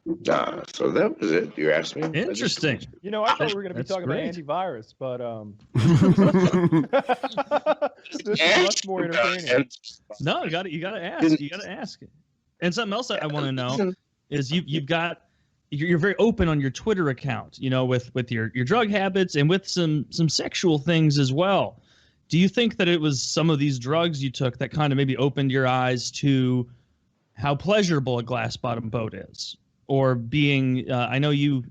So that was it. You asked me. Interesting. You know, I thought we were going to be That's talking great. about antivirus, but this is much more entertaining. No, you got to ask. You got to ask. And something else I want to know is you're very open on your Twitter account, you know, with your drug habits and with some sexual things as well. Do you think that it was some of these drugs you took that kind of maybe opened your eyes to how pleasurable a glass bottom boat is, or being? I know you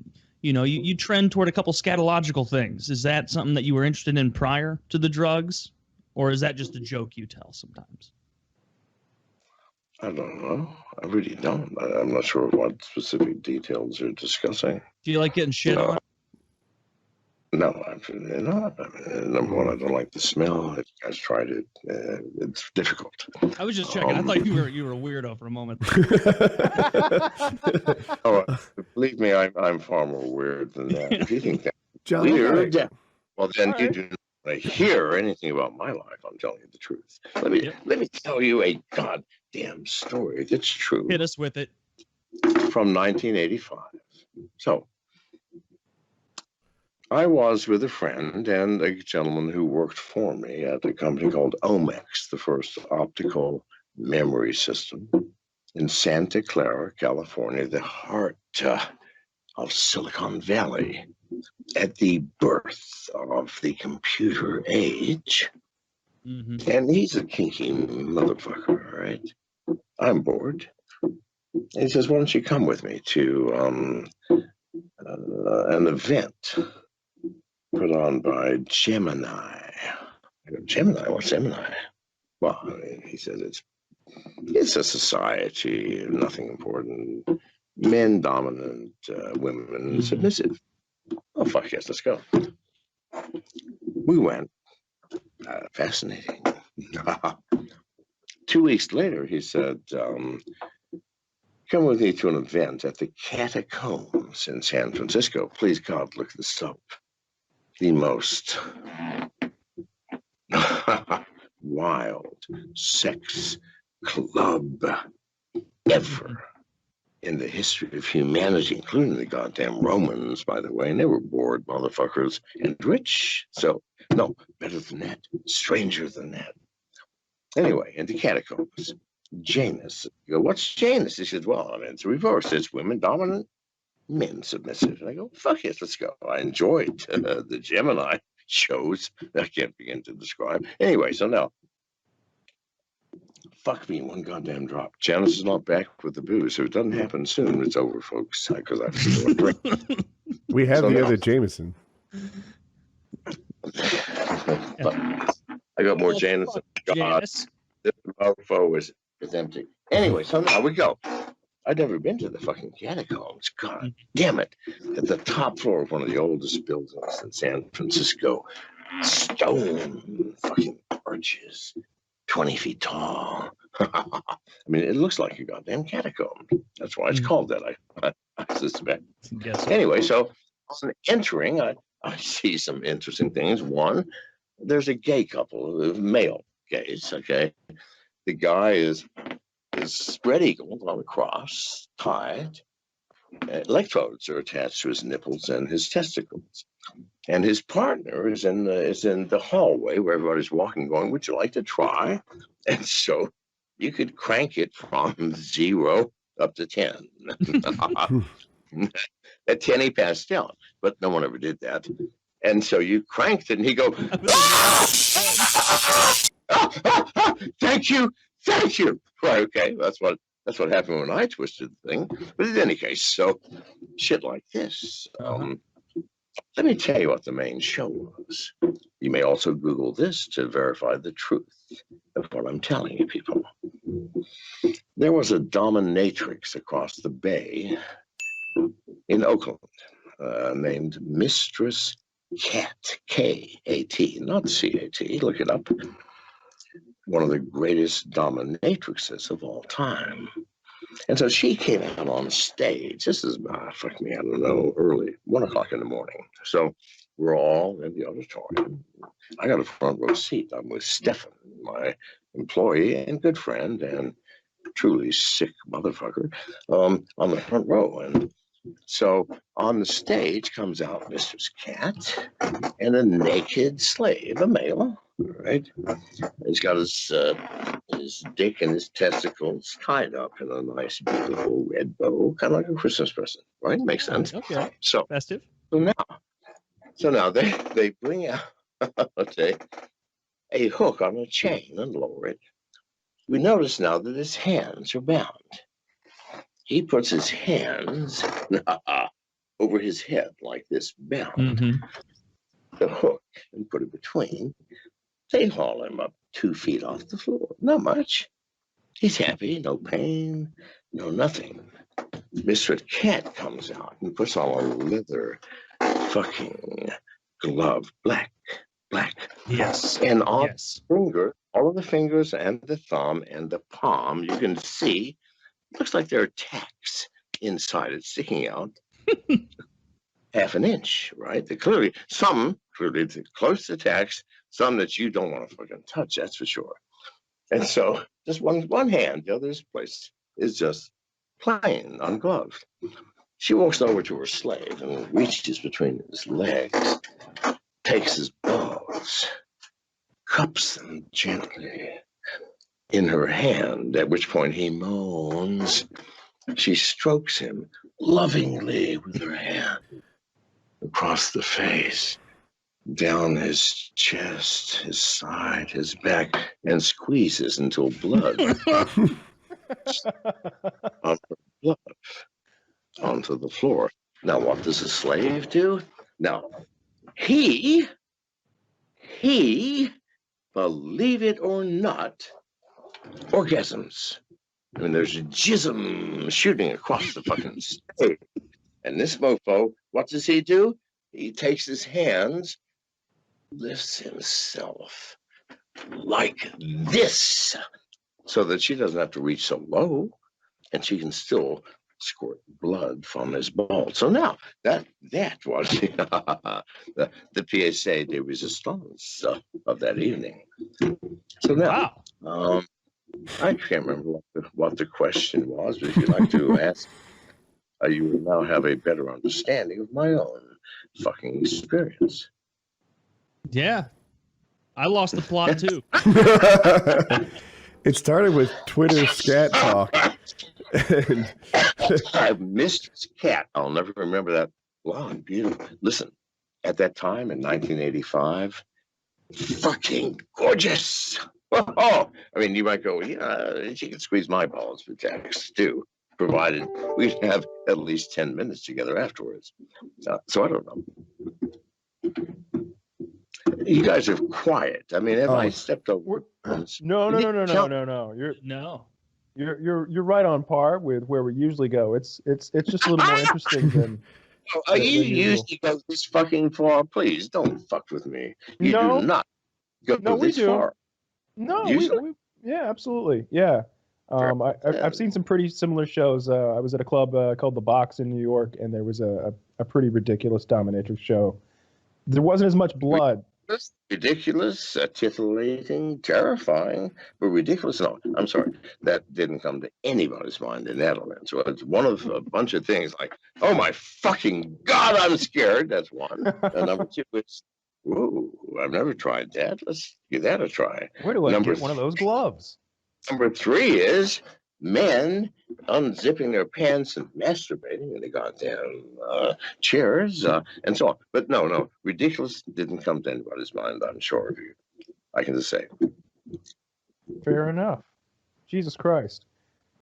trend toward a couple scatological things. Is that something that you were interested in prior to the drugs, or is that just a joke you tell sometimes? I don't know. I really don't. I'm not sure what specific details you're discussing. Do you like getting shit on? No, absolutely not. I mean, number one, I don't like the smell. If you guys tried it, it's difficult. I was just checking. I thought you were a weirdo for a moment. Oh, believe me, I'm far more weird than that. If you think that's weird, well, then you do not hear anything about my life. I'm telling you the truth. Let me tell you a goddamn story that's true. Hit us with it. From 1985. So, I was with a friend and a gentleman who worked for me at a company called Omex, the first optical memory system in Santa Clara, California, the heart of Silicon Valley, at the birth of the computer age. Mm-hmm. And he's a kinky motherfucker, right? I'm bored. And he says, why don't you come with me to an event put on by Gemini. I go, Gemini? What's Gemini? Well, I mean, he says it's a society, nothing important. Men dominant, women submissive. Oh, fuck yes, let's go. We went. Fascinating. 2 weeks later, he said, come with me to an event at the Catacombs in San Francisco. Please, God, look this up. The most wild sex club ever in the history of humanity, including the goddamn Romans, by the way. And they were bored motherfuckers and rich. So, no, better than that, stranger than that. Anyway, in the Catacombs, Janus. You go, what's Janus? He said, well, I mean, it's reverse. It's women dominant, men submissive. And I go, fuck yes, let's go. I enjoyed the Gemini shows. I can't begin to describe. Anyway, so now, fuck me, one goddamn drop. Janus is not back with the booze. So if it doesn't happen soon, it's over, folks, because I have to go drink. We have the other Jameson. I got more Janus than God. This mofo is empty. Anyway, so now we go. I'd never been to the fucking catacombs. God damn it. At the top floor of one of the oldest buildings in San Francisco. Stone fucking arches. 20 feet tall. I mean, it looks like a goddamn catacomb. That's why it's called that, I suspect. Anyway, so on entering, I see some interesting things. One, there's a gay couple, male gays, okay? The guy is spread eagled on a cross, tied. Electrodes are attached to his nipples and his testicles. And his partner is in the hallway where everybody's walking, going, would you like to try? And so you could crank it from 0 up to 10. At 10, he passed out, but no one ever did that. And so you cranked it, and he go, thank you. Right, okay, that's what happened when I twisted the thing. But in any case, so shit like this. Let me tell you what the main show was. You may also Google this to verify the truth of what I'm telling you, people. There was a dominatrix across the bay in Oakland named Mistress Cat, K-A-T, not C-A-T, look it up. One of the greatest dominatrixes of all time. And so she came out on stage. This is, early, 1 o'clock in the morning. So we're all in the auditorium. I got a front row seat. I'm with Stefan, my employee and good friend, and truly sick motherfucker, on the front row. And so on the stage comes out Mistress Cat and a naked slave, a male, right? He's got his dick and his testicles tied up in a nice, beautiful red bow, kind of like a Christmas present, right? Makes sense. Okay. So Festive. So now they bring out a hook on a chain and lower it. We notice now that his hands are bound. He puts his hands over his head like this, bound. The hook and put it between. They haul him up 2 feet off the floor. Not much. He's happy, no pain, no nothing. Mr. Cat comes out and puts on a leather fucking glove, black. Yes. And on finger, all of the fingers and the thumb and the palm, you can see, looks like there are tacks inside it sticking out half an inch, right? They're clearly close to tacks, some that you don't want to fucking touch, that's for sure. And so just one hand, the other's place is just plain, ungloved. She walks over to her slave and reaches between his legs, takes his balls, cups them gently in her hand, at which point he moans. She strokes him lovingly with her hand across the face, down his chest, his side, his back, and squeezes until blood onto the floor. Now, what does a slave do? Now, he, believe it or not, orgasms. I mean, there's a jism shooting across the fucking stage. And this mofo, what does he do? He takes his hands, lifts himself like this, so that she doesn't have to reach so low, and she can still squirt blood from his balls. So now that was the PSA de resistance of that evening. So now, I can't remember what the question was, but if you'd like to ask, you will now have a better understanding of my own fucking experience. Yeah, I lost the plot too. It started with Twitter scat talk. I missed Cat. I'll never remember that blonde, beautiful. Listen, at that time in 1985, fucking gorgeous. Oh, I mean, you might go, yeah, she can squeeze my balls for text too, provided we'd have at least 10 minutes together afterwards. So I don't know. You guys are quiet. I mean, have I stepped over? No. You're right on par with where we usually go. It's just a little more interesting than. Are you usually go this fucking far? Please don't fuck with me. You do not go this far. No, we yeah, absolutely, yeah. I've seen some pretty similar shows. I was at a club called The Box in New York, and there was a pretty ridiculous dominatrix show. There wasn't as much blood. Ridiculous, titillating, terrifying, but ridiculous. No, I'm sorry. That didn't come to anybody's mind in Netherlands. So it's one of a bunch of things like, oh my fucking God, I'm scared. That's one. And number two is, whoa, I've never tried that. Let's give that a try. Where do I get one of those gloves? Number three is men unzipping their pants and masturbating in the goddamn chairs and so on. But no, ridiculous didn't come to anybody's mind, I'm sure of you. I can just say. Fair enough. Jesus Christ.